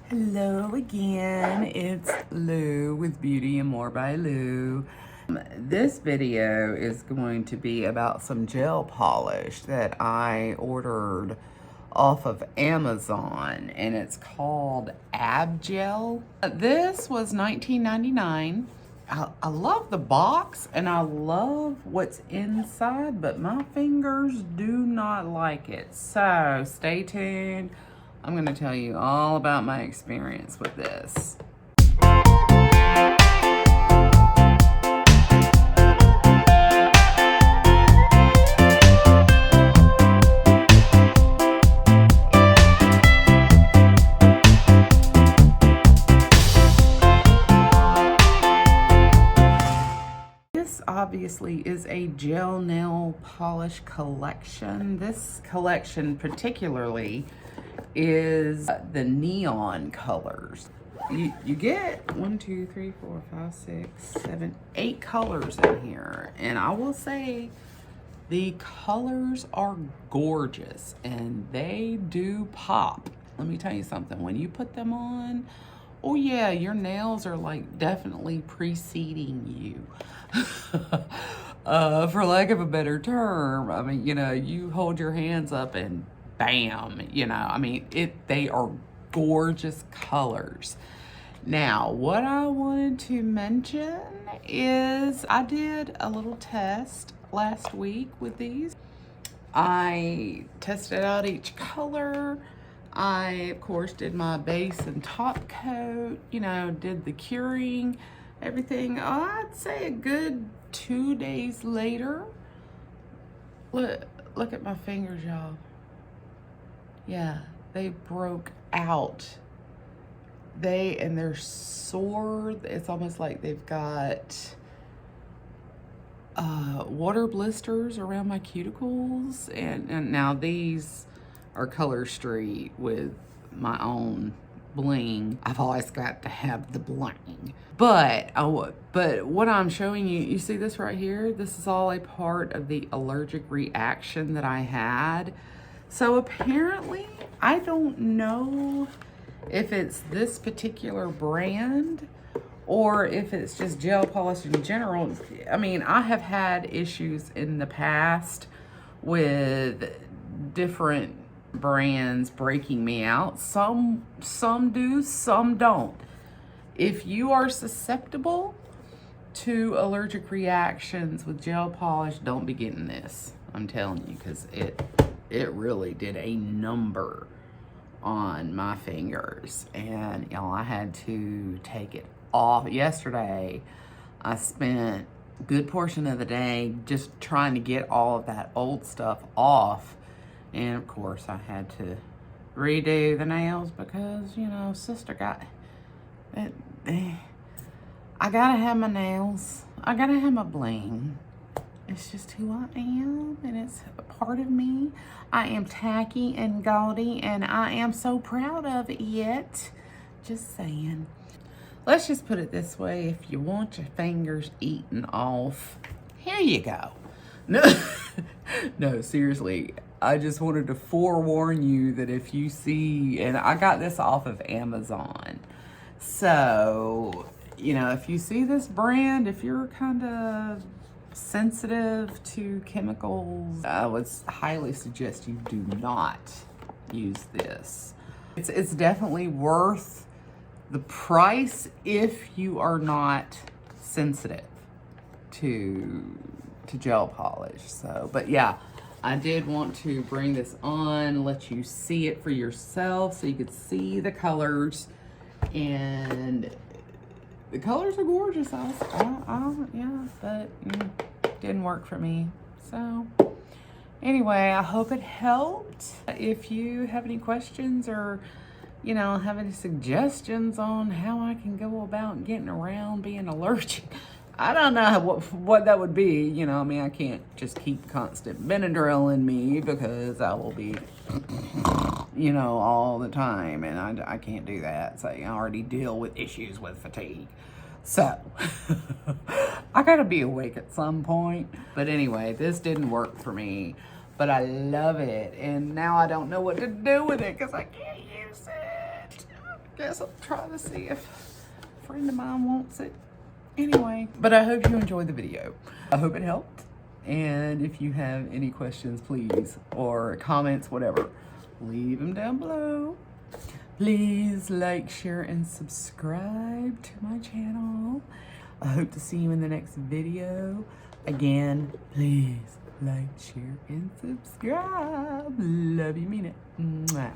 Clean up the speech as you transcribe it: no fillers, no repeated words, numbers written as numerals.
Hello again, it's Lou with Beauty and More by Lou. This video is going to be about some gel polish that I ordered off of Amazon, and it's called Abgel. This was $19.99. I love the box and I love what's inside, but my fingers do not like it. So stay tuned. I'm going to tell you all about my experience with this. This obviously is a gel nail polish collection. This collection particularly is the neon colors. You get 8 colors in here, and I will say the colors are gorgeous and they do pop. Let me tell you something, when you put them on, oh yeah, your nails are like definitely preceding you. For lack of a better term, I mean, you hold your hands up and bam, they are gorgeous colors. Now, what I wanted to mention is I did a little test last week with these. I tested out each color. I, of course, did my base and top coat, did the curing, everything. I'd say a good 2 days later. Look at my fingers, y'all. Yeah, they broke out. They're sore. It's almost like they've got water blisters around my cuticles. And now these are Color Street with my own bling. I've always got to have the bling. But what I'm showing you, you see this right here? This is all a part of the allergic reaction that I had. So apparently, I don't know if it's this particular brand or if it's just gel polish in general. I mean, I have had issues in the past with different brands breaking me out. Some do, some don't. If you are susceptible to allergic reactions with gel polish, don't be getting this. I'm telling you, because it really did a number on my fingers, and I had to take it off. Yesterday I spent a good portion of the day just trying to get all of that old stuff off, and of course I had to redo the nails because sister got it. I gotta have my nails, I gotta have my bling. It's just who I am, and it's a part of me. I am tacky and gaudy, and I am so proud of it. Just saying. Let's just put it this way. If you want your fingers eaten off, here you go. No, seriously. I just wanted to forewarn you that if you see, and I got this off of Amazon. So, if you see this brand, if you're kind of sensitive to chemicals, I would highly suggest you do not use this. It's definitely worth the price if you are not sensitive to gel polish. So, but yeah, I did want to bring this on, let you see it for yourself so you could see the colors, and the colors are gorgeous. But didn't work for me. So anyway, I hope it helped. If you have any questions or have any suggestions on how I can go about getting around being allergic, I don't know what that would be. I can't just keep constant Benadryl in me because I will be all the time, and I can't do that. So I already deal with issues with fatigue. So, I gotta be awake at some point. But anyway, this didn't work for me. But I love it. And now I don't know what to do with it because I can't use it. guess I'll try to see if a friend of mine wants it. Anyway, but I hope you enjoyed the video. I hope it helped. And if you have any questions, please, or comments, whatever, leave them down below. Please like, share, and subscribe to my channel. I hope to see you in the next video. Again, please like, share, and subscribe. Love you, mean it. Mwah.